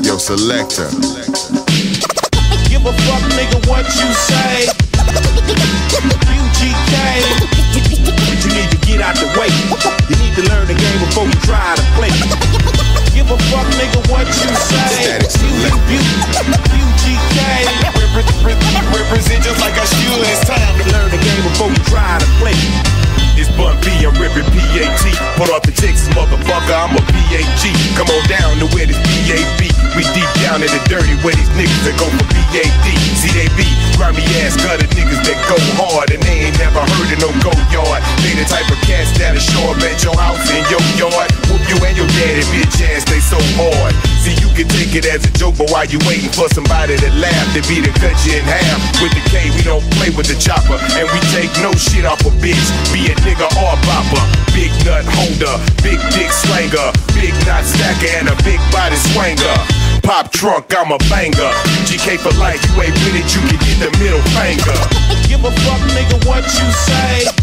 Yo, selector. Give a fuck, nigga, what you say. UGK. You need to get out the way. You need to learn the game before you try to play. Give a fuck, nigga, what you say. UGK. Represent just like I should. It's time to learn the game before you try to play. It's Bun B, I'm rippin' PAT. Put off the Texas, motherfucker, I'm a PAG. Come on down to where this PAB. We deep down in the dirty where these niggas that go for PAD. See, they be grimy ass gutter niggas that go hard, and they ain't never heard of no go yard. They the type of cats that'll show up at your house in your yard. Whoop you and your daddy bitch ass, they so hard. See, you can take it as a joke, but while you waiting for somebody to laugh, they be to cut you in half. With the K, we don't play with the chopper, and we take no shit off a bitch. Be a nigga or bopper, big nut holder, big dick slanger, big knot stacker, and a big body swanger. Pop trunk, I'm a banger. UGK for life, you ain't with it, you can get the middle finger. Give a fuck, nigga, what you say.